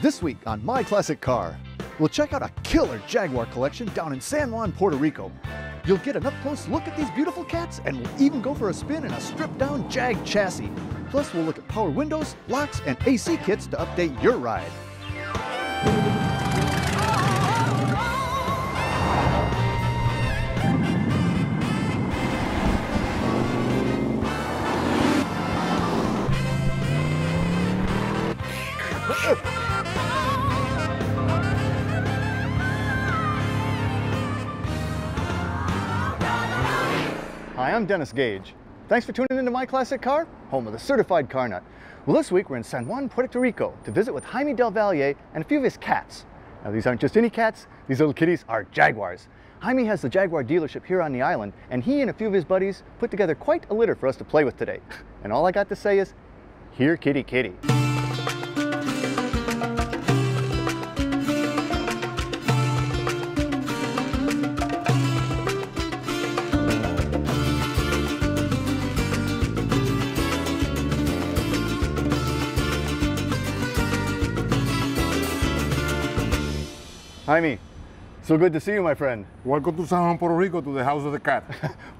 This week on My Classic Car, we'll check out a killer Jaguar collection down in San Juan, Puerto Rico. You'll get an up-close look at these beautiful cats, and we'll even go for a spin in a stripped-down Jag chassis. Plus, we'll look at power windows, locks, and AC kits to update your ride. Hi, I'm Dennis Gage. Thanks for tuning into My Classic Car, home of the certified car nut. Well, this week we're in San Juan, Puerto Rico to visit with Jaime Del Valle and a few of his cats. Now, these aren't just any cats, these little kitties are Jaguars. Jaime has the Jaguar dealership here on the island, and he and a few of his buddies put together quite a litter for us to play with today. And all I got to say is, here kitty kitty. Jaime, so good to see you, my friend. Welcome to San Juan, Puerto Rico, to the House of the Cat.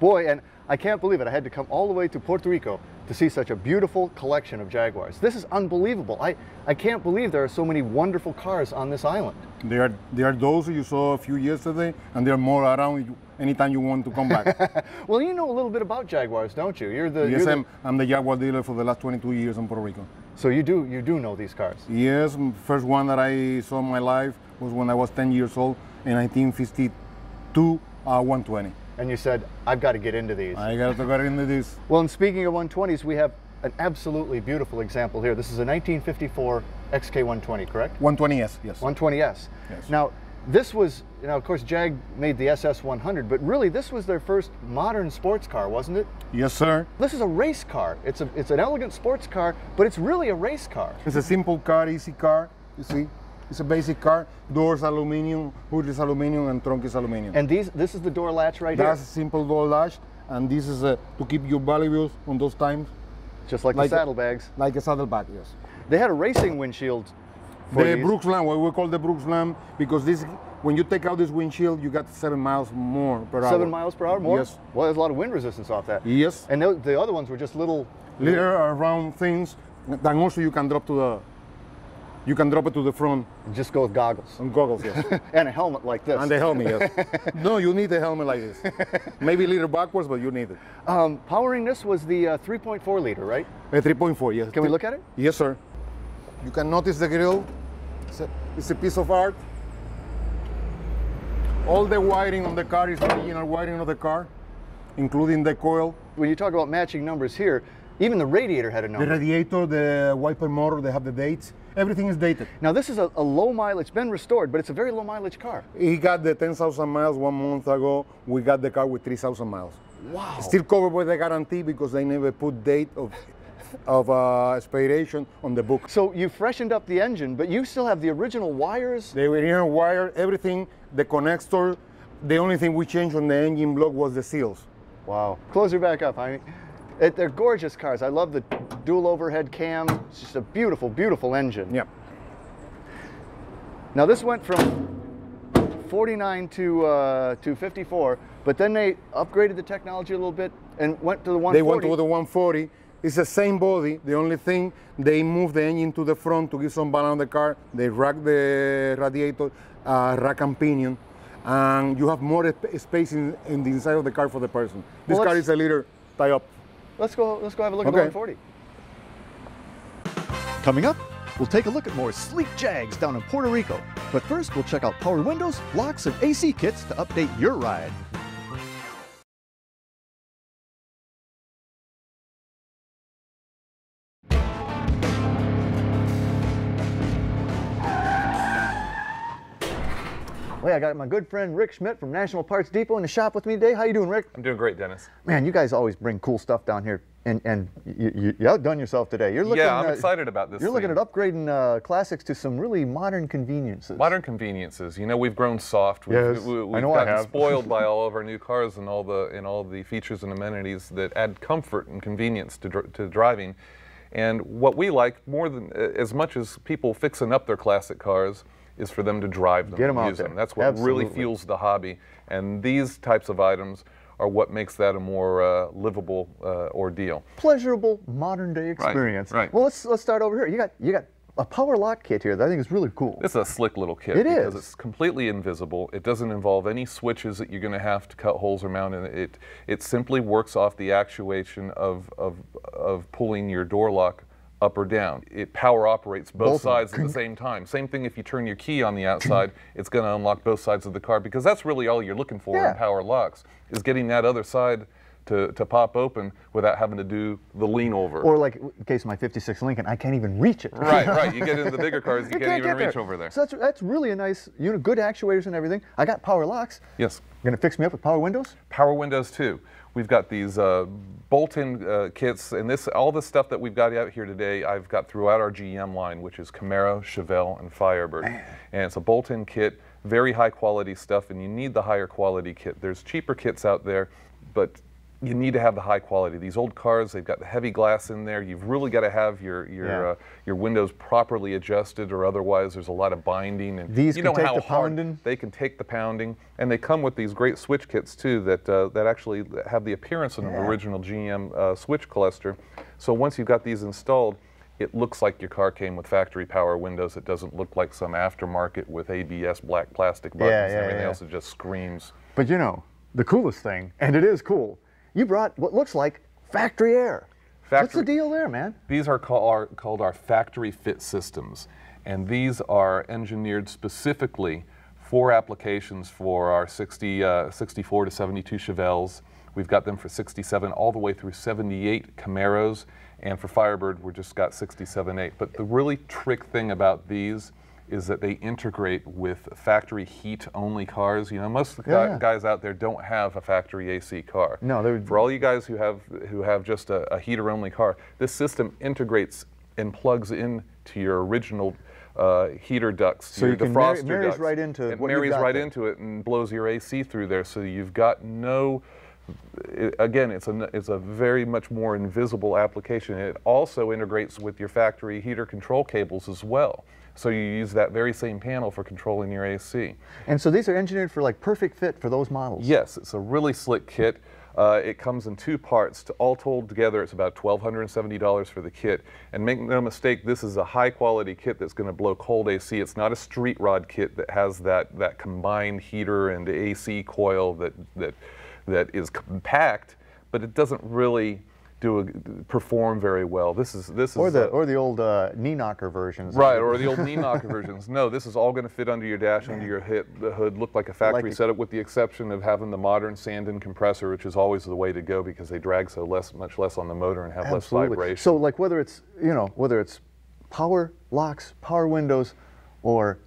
Boy, and I can't believe it. I had to come all the way to Puerto Rico to see such a beautiful collection of Jaguars. This is unbelievable. I can't believe there are so many wonderful cars on this island. There are those you saw a few yesterday, and there are more around anytime you want to come back. Well, you know a little bit about Jaguars, don't you? Yes, I'm the Jaguar dealer for the last 22 years in Puerto Rico. So you do know these cars? Yes, first one that I saw in my life was when I was 10 years old in 1952 120. And you said, I've got to get into these. I got to get into this. Well, and speaking of 120s, we have an absolutely beautiful example here. This is a 1954 XK120, correct? 120S, yes. 120S. Yes. Now, this was, of course, Jag made the SS100, but really this was their first modern sports car, wasn't it? Yes, sir. This is a race car. It's an elegant sports car, but it's really a race car. It's a simple car, easy car, you see. It's a basic car. Doors aluminum, hood is aluminum, and trunk is aluminum. And this is the door latch right here? That's a simple door latch, and this is to keep your valuables on those times. Just like the saddlebags? Like a saddlebag, yes. They had a racing windshield for the these. Brooks Lamb, what we call the Brooks Lamb, because this, when you take out this windshield, you got 7 miles more per hour. 7 miles per hour more? Yes. Well, there's a lot of wind resistance off that. Yes. And the other ones were just little round things that also you can drop to the. You can drop it to the front. Just go with goggles. And goggles, yes. And a helmet like this. And the helmet, yes. No, you need a helmet like this. Maybe a little backwards, but you need it. Powering this was the 3.4 liter, right? A 3.4, yes. Can we look at it? Yes, sir. You can notice the grill. It's a piece of art. All the wiring on the car is the original wiring of the car, including the coil. When you talk about matching numbers here, even the radiator had a number. The radiator, the wiper motor, they have the dates. Everything is dated. Now this is a low mileage, it's been restored, but it's a very low mileage car. He got the 10,000 miles 1 month ago. We got the car with 3,000 miles. Wow. Still covered by the guarantee because they never put date of expiration on the book. So you freshened up the engine, but you still have the original wires? The original wire, everything, the connector. The only thing we changed on the engine block was the seals. Wow. Close her back up, Jaime. They're gorgeous cars. I love the dual overhead cam. It's just a beautiful, beautiful engine. Yeah. Now this went from 49 to 54, but then they upgraded the technology a little bit and went to the 140. They went to the 140. It's the same body. The only thing, they moved the engine to the front to give some balance on the car. They rack the radiator, rack and pinion, and you have more space in the inside of the car for the person. This car is a little tie up. Let's go have a look at the 140. Coming up, we'll take a look at more sleek Jags down in Puerto Rico. But first, we'll check out power windows, locks, and AC kits to update your ride. Well, I got my good friend Rick Schmidt from National Parts Depot in the shop with me today. How you doing, Rick? I'm doing great, Dennis. Man, you guys always bring cool stuff down here, and you outdone yourself today. You're looking, yeah, I'm excited about this. You're looking at upgrading classics to some really modern conveniences. Modern conveniences. You know, we've grown soft. Yes, we've I know gotten I have. spoiled by all of our new cars and all the features and amenities that add comfort and convenience to driving. And what we like more than as much as people fixing up their classic cars is for them to drive them, Get 'em out use there. them. That's what really Absolutely. fuels the hobby. And these types of items are what makes that a more livable ordeal. Pleasurable modern day experience. right. Well, let's start over here. You got a power lock kit here that I think is really cool. It's a slick little kit It because is. it's completely invisible. It doesn't involve any switches that you're going to have to cut holes or mount in it. It simply works off the actuation of pulling your door lock up or down. It power operates both Both of them. sides at the same time. Same thing if you turn your key on the outside, it's going to unlock both sides of the car, because that's really all you're looking for Yeah. in power locks, is getting that other side to pop open without having to do the lean over. Or like in case of my ¡56 Lincoln, I can't even reach it. Right. You get into the bigger cars, you can't get even reach there. over there. So that's really a nice unit, good actuators and everything. I got power locks. Yes. You're gonna fix me up with power windows? Power windows too. We've got these bolt-in kits, and all this stuff that we've got out here today, I've got throughout our GM line, which is Camaro, Chevelle, and Firebird. And it's a bolt-in kit, very high quality stuff, and you need the higher quality kit. There's cheaper kits out there, but you need to have the high quality. These old cars, they've got the heavy glass in there. You've really got to have your windows properly adjusted, or otherwise there's a lot of binding. And These you can know take how the hard pounding? they can take the pounding, and they come with these great switch kits too that actually have the appearance of an original GM switch cluster. So once you've got these installed, it looks like your car came with factory power windows. It doesn't look like some aftermarket with ABS black plastic buttons and everything else. It just screams. But you know, the coolest thing, and it is cool, you brought what looks like factory air. What's the deal there, man? These are called our factory fit systems, and these are engineered specifically for applications for our 64 to 72 Chevelles. We've got them for 67 all the way through 78 Camaros, and for Firebird we've just got 67.8. But the really trick thing about these is that they integrate with factory heat-only cars. You know, most of the guys out there don't have a factory AC car. No, for all you guys who have just a heater-only car, this system integrates and plugs into your original heater ducts, So your you can defroster marries ducts. right into it what you've marries got right there. into it and blows your AC through there. So you've got no. Again, it's a very much more invisible application. It also integrates with your factory heater control cables as well. So you use that very same panel for controlling your AC. And so these are engineered for like perfect fit for those models. Yes, it's a really slick kit. It comes in two parts. All told together, it's about $1,270 for the kit. And make no mistake, this is a high quality kit that's going to blow cold AC. It's not a street rod kit that has that combined heater and AC coil that is compact, but it doesn't really perform very well. This is Or the old knee knocker versions. right, or the old knee knocker versions. No, this is all going to fit under your dash, under your the hood, look like a factory setup, with the exception of having the modern Sandin compressor, which is always the way to go because they drag much less on the motor and have less vibration. So like whether it's power locks, power windows, or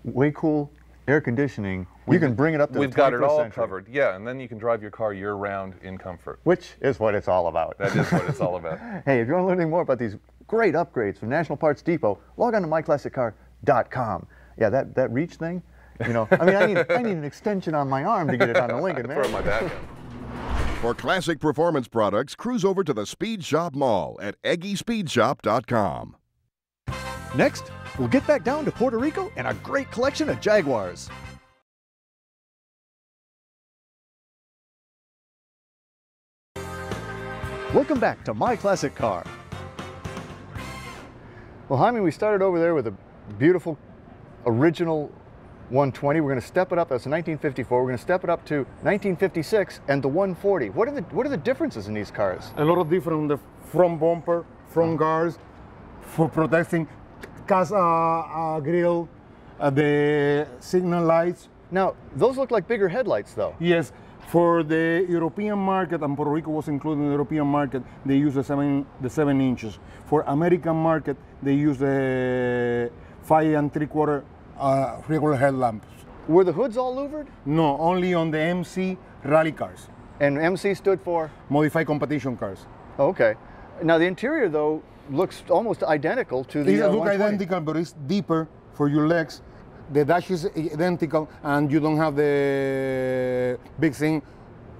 way cool air conditioning, you can bring it up to We've the 21st got it all century, covered, yeah, and then you can drive your car year-round in comfort. which is what it's all about. That is what it's all about. Hey, if you want to learn anything more about these great upgrades from National Parts Depot, log on to myclassiccar.com. Yeah, that reach thing, you know, I mean, I need an extension on my arm to get it on the Lincoln, man. Throw my back in. For classic performance products, cruise over to the Speed Shop Mall at EggySpeedShop.com. Next, we'll get back down to Puerto Rico and a great collection of Jaguars. Welcome back to My Classic Car. Well, Jaime, we started over there with a beautiful original 120. We're going to step it up. That's a 1954. We're going to step it up to 1956 and the 140. What are the differences in these cars? A lot of different on the front bumper, front guards, for protecting grill, the signal lights. Now, those look like bigger headlights, though. Yes, for the European market, and Puerto Rico was included in the European market, they use the 7 inches. For American market, they use the 5 3/4 regular headlamps. Were the hoods all louvered? No, only on the MC rally cars, And MC stood for? modified competition cars. Oh, okay. Now, the interior, though, looks almost identical to the It looks 120. identical, but it's deeper for your legs. The dash is identical, and you don't have the big thing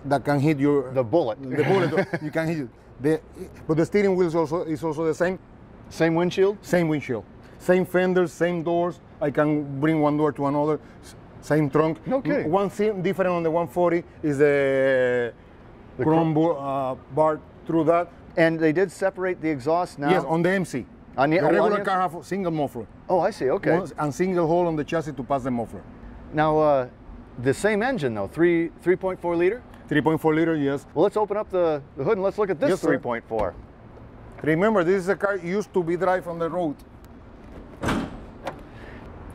that can hit your The bullet. The bullet you can hit it. But the steering wheel is also the same. Same windshield? Same windshield, same fenders, same doors. I can bring one door to another. Same trunk. Okay. One thing different on the 140 is the chrome bar through that. And they did separate the exhaust now? Yes, on the MC. On the regular car have a single muffler. Oh, I see. Okay. And single hole on the chassis to pass the muffler. Now, the same engine though, 3.4 liter? 3.4 liter, yes. Well, let's open up the hood and let's look at this Yes, sir. 3.4. Remember, this is a car used to be drive on the road.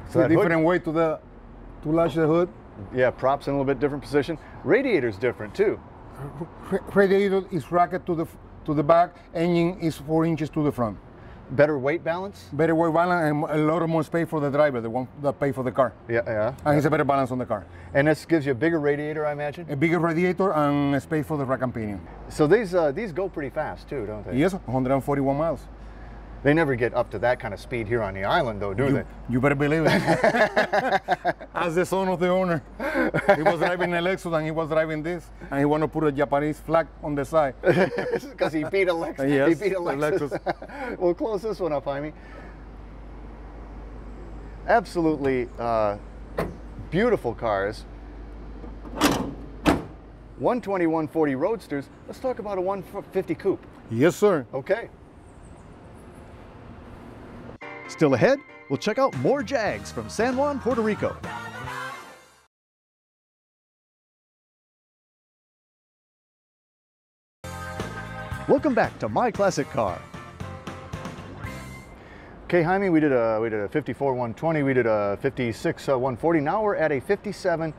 So a different way to latch the hood. Yeah, props in a little bit different position. Radiator's different too. Radiator is racket to the back. Engine is 4 inches to the front. Better weight balance? Better weight balance and a lot more space for the driver, the one that pay for the car. Yeah, yeah. And it's a better balance on the car. And this gives you a bigger radiator, I imagine? A bigger radiator and a space for the rack and pinion. So these go pretty fast too, don't they? Yes, 141 miles. They never get up to that kind of speed here on the island though, do they? You better believe it. As the son of the owner, he was driving a Lexus and he was driving this, and he wanted to put a Japanese flag on the side. Because he beat a Lexus. Yes, he beat a Lexus. We'll close this one up, Jaime. Absolutely beautiful cars. 120, 140 Roadsters. Let's talk about a 150 Coupe. Yes, sir. Okay. Still ahead, we'll check out more Jags from San Juan, Puerto Rico. Welcome back to My Classic Car. Okay, Jaime, we did a 54 120, we did a 56 140. Now we're at a 57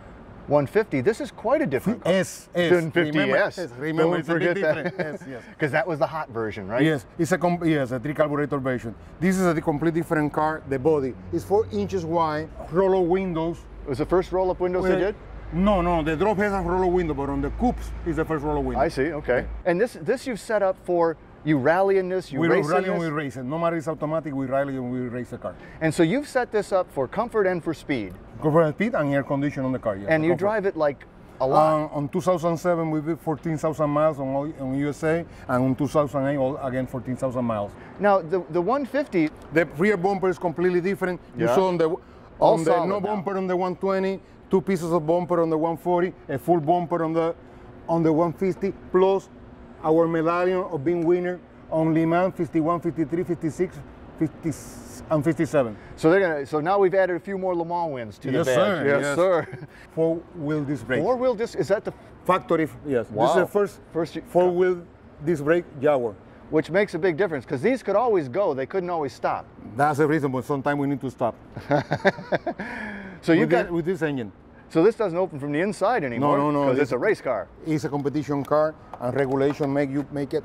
150. This is quite a different car. S. Than 50S. Remember, Don't it's a forget bit that. different. Yes. Because that was the hot version, right? Yes, it's a 3-carburetor version. This is a completely different car. The body is 4 inches wide, roll-up windows. It was the first roll-up windows they did? No, the drop has a roll-up window, but on the coupes is the first roll-up window. I see, okay. And this you've set up for, you rally in this, you race in rally and this? we race it. No matter it's automatic, we rally and we race the car. And so you've set this up for comfort and for speed. Go for speed and air condition on the car, yes. And you comfort. drive it like a lot. On 2007, we did 14,000 miles on USA, and on 2008, again 14,000 miles. Now, the 150... The rear bumper is completely different. You Yeah. saw on the solid no now. bumper on the 120, 2 pieces of bumper on the 140, a full bumper on the 150, plus our medallion of being winner on Le Mans 51, 53, 56, 50, and 57. So now we've added a few more Le Mans wins to Yes, the badge. sir. Yes, Yes. sir. 4-wheel disc brake. Four-wheel disc, is that the... Factory, yes. Wow. This is the first 4-wheel disc brake Jaguar. Which makes a big difference, because these could always go, they couldn't always stop. That's the reason, but sometimes we need to stop. So you got... with this engine. So this doesn't open from the inside anymore? No. Because it's a race car. It's a competition car, and regulation make it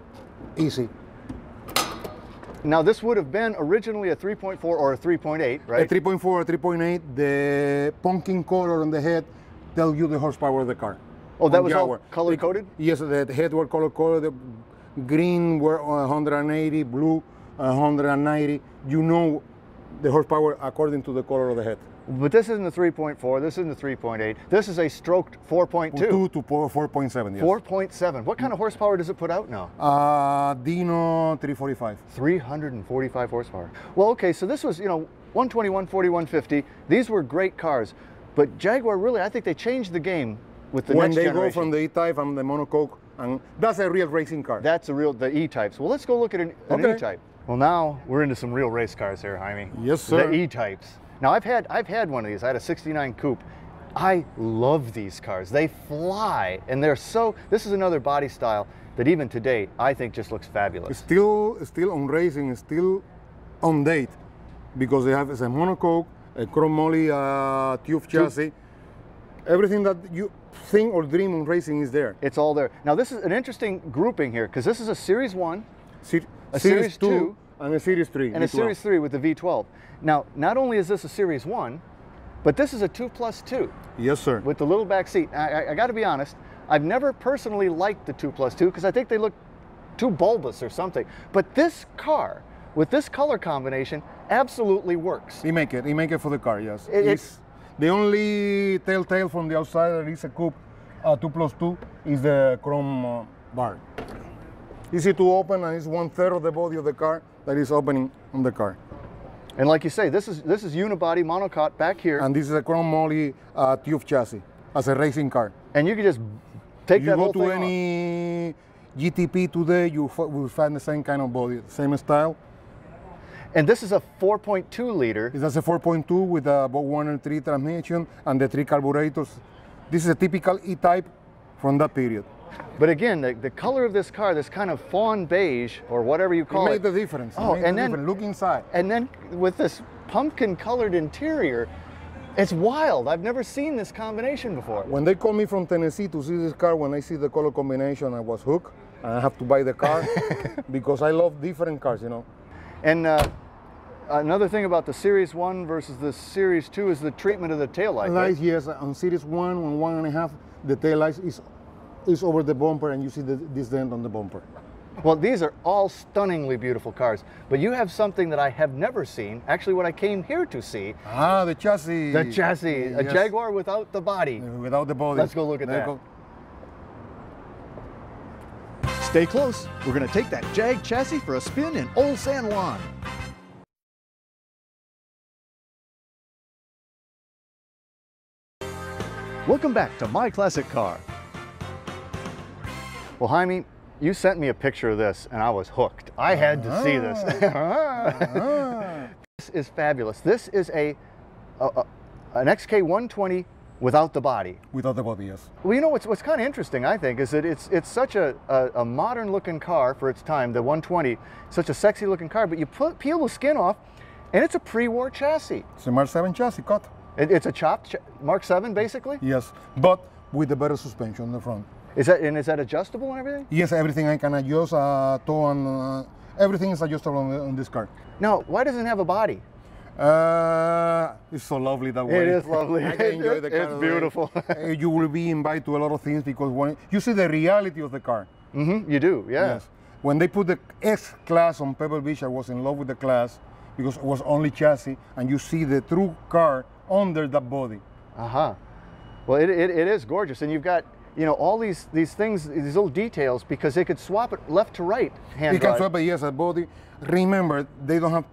easy. Now this would have been originally a 3.4 or a 3.8, right? A 3.4 or 3.8, the pumpkin color on the head tells you the horsepower of the car. Oh, that On was all Jaguar. color-coded? Yes, the head were color-coded. The green were 180, blue 190. You know the horsepower according to the color of the head. But this isn't the 3.4, this isn't the 3.8. This is a stroked 4.2. 2 to 4.7, yes. 4.7. What kind of horsepower does it put out now? Dino 345. 345 horsepower. Well, okay, so this was, 120, 140, 150. These were great cars. But Jaguar really, I think they changed the game with the When next they generation. go from the E-Type and the monocoque, and that's a real racing car. That's the E-Types. Well, let's go look at an Okay. E-Type. Well, now we're into some real race cars here, Jaime. Yes, sir. The E-Types. Now, I've had one of these. I had a 69 Coupe. I love these cars. They fly, and this is another body style that even today, I think just looks fabulous. Still on racing, still on date, because they have a monocoque, a chrome moly tube chassis. Everything that you think or dream on racing is there. It's all there. Now, this is an interesting grouping here, because this is a Series 1, a Series 2, 2, and a Series 3. and a Series 3 with the V12. Now, not only is this a Series 1, but this is a 2+2 Yes, sir. with the little back seat. I got to be honest, I've never personally liked the 2+2 because I think they look too bulbous or something. But this car, with this color combination, absolutely works. He make it for the car, yes. It's the only telltale from the outside is a coupe 2+2 is the chrome bar. Easy to open, and it's 1/3 of the body of the car that is opening on the car. And like you say, this is unibody monocoque back here. And this is a chrome moly tube chassis as a racing car. And you can just take You that go whole to thing any GTP today, you will find the same kind of body, same style. And this is a 4.2 liter. It's a 4.2 with a Warner 3 transmission and the 3 carburetors. This is a typical E-Type from that period. But again, the color of this car, this kind of fawn beige or whatever you call It it. made the difference. Oh, and then look inside. And then with this pumpkin-colored interior, it's wild. I've never seen this combination before. When they called me from Tennessee to see this car, when I see the color combination, I was hooked. And I have to buy the car because I love different cars, you know. And another thing about the Series 1 versus the Series 2 is the treatment of the taillight. Lights, yes, on Series 1, on 1.5, the tail light is over the bumper, and you see this dent on the bumper. Well, these are all stunningly beautiful cars, but you have something that I have never seen, actually what I came here to see. Ah, the chassis. The chassis, a Yes. Jaguar without the body. Without the body. Let's go look at that. Stay close. We're going to take that Jag chassis for a spin in Old San Juan. Welcome back to My Classic Car. Well, Jaime, you sent me a picture of this and I was hooked. I had to see this. This is fabulous. This is an XK 120 without the body. Without the body, yes. Well, you know what's kind of interesting, I think, is that it's such a modern looking car for its time, the 120, such a sexy looking car, but you peel the skin off and it's a pre-war chassis. It's a Mark 7 chassis cut. It's a chopped Mark 7 basically? Yes, but with the better suspension in the front. Is that adjustable and everything? Yes, everything I can adjust, toe and everything is adjustable on this car. Now, why doesn't it have a body? It's so lovely that way. It is lovely. I can enjoy the car. It's beautiful. You will be invited to a lot of things because when you see the reality of the car. Mm-hmm, you do, yeah. Yes. When they put the S-Class on Pebble Beach, I was in love with the Class because it was only chassis, and you see the true car under that body. Uh-huh. Well, it is gorgeous, and you've got, you know, all these things, these little details, because they could swap it left to right hand You can drive. swap it, yes, a body. Remember, they don't have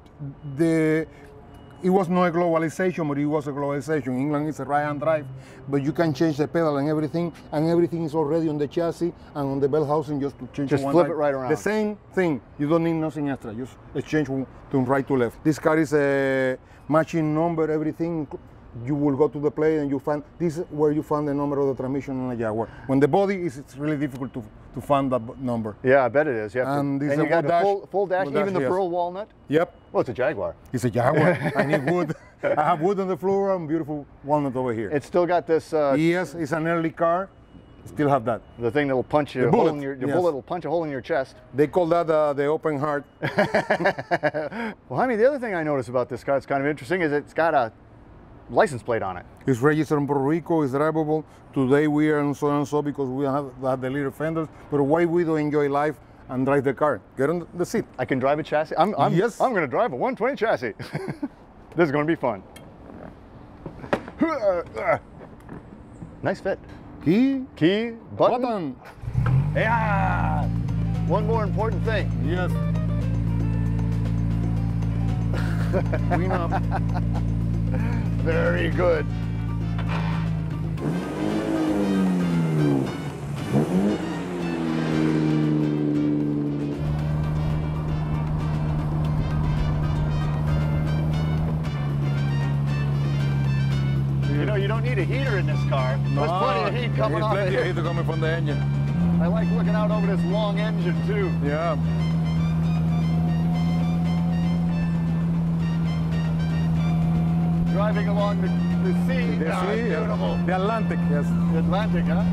it was not a globalization, but it was a globalization. In England, it's a right-hand drive, but you can change the pedal and everything is already on the chassis and on the bell housing just to change Just one flip drive. it right around. The same thing. You don't need nothing extra. Just exchange to right to left. This car is a matching number, everything. You will go to the plate and you find, this is where you find the number of the transmission on a Jaguar. When the body is, it's really difficult to find that number. Yeah, I bet it is. You have And to, this and is you got a a wood full dash, dash, even the yes. pearl walnut. Yep. Well, it's a Jaguar. It's a Jaguar. I need wood. I have wood on the floor and beautiful walnut over here. It's still got this, Yes, it's an early car. Still have that. the thing that'll punch you, The a hole bullet, in your yes. bullet will punch a hole in your chest. They call that the open heart. Well, Jaime, the other thing I noticed about this car that's kind of interesting is it's got a license plate on it. It's registered in Puerto Rico. It's drivable. Today we are on so and so because we have the little fenders. But why we don't enjoy life and drive the car? Get on the seat. I can drive a chassis. Yes. I'm going to drive a 120 chassis. This is going to be fun. Nice fit. Key. Key, button. Button. Yeah. One more important thing. Yes. Green up. Very good. You know, you don't need a heater in this car. There's plenty of heat coming off Plenty it. of heat coming from the engine. I like looking out over this long engine too. Yeah. Driving along the sea. The Ah, sea, beautiful. the Atlantic, yes. The Atlantic, huh?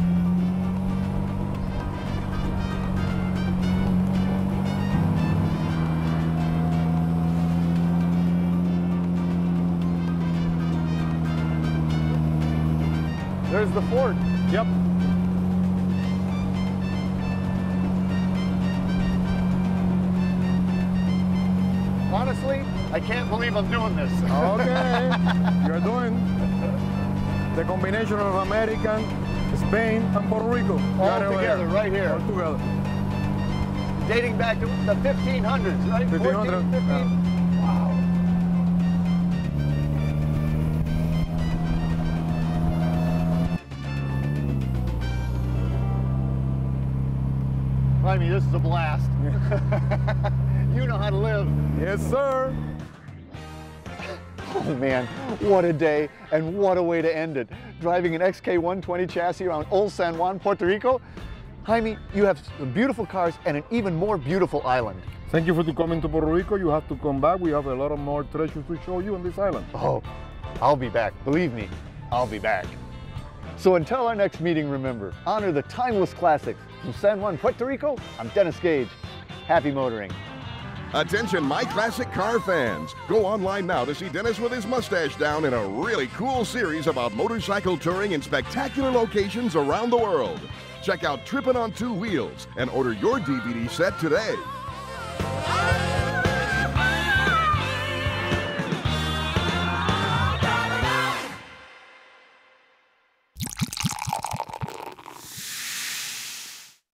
There's the fort. Yep. Honestly, I can't believe I'm doing this. Okay. You're doing the combination of American Spain and Puerto Rico. All together, right here. All together. Dating back to the 1500s, right? 1500s. 14, 15. Wow. Jaime, this is a blast. You know how to live. Yes, sir. Oh man, what a day and what a way to end it. Driving an XK120 chassis around Old San Juan, Puerto Rico. Jaime, you have some beautiful cars and an even more beautiful island. Thank you for coming to Puerto Rico. You have to come back. We have a lot of more treasures to show you on this island. Oh, I'll be back. Believe me, I'll be back. So until our next meeting, remember, honor the timeless classics. From San Juan, Puerto Rico, I'm Dennis Gage. Happy motoring. Attention, My Classic Car fans. Go online now to see Dennis with his mustache down in a really cool series about motorcycle touring in spectacular locations around the world. Check out Trippin' on Two Wheels and order your DVD set today.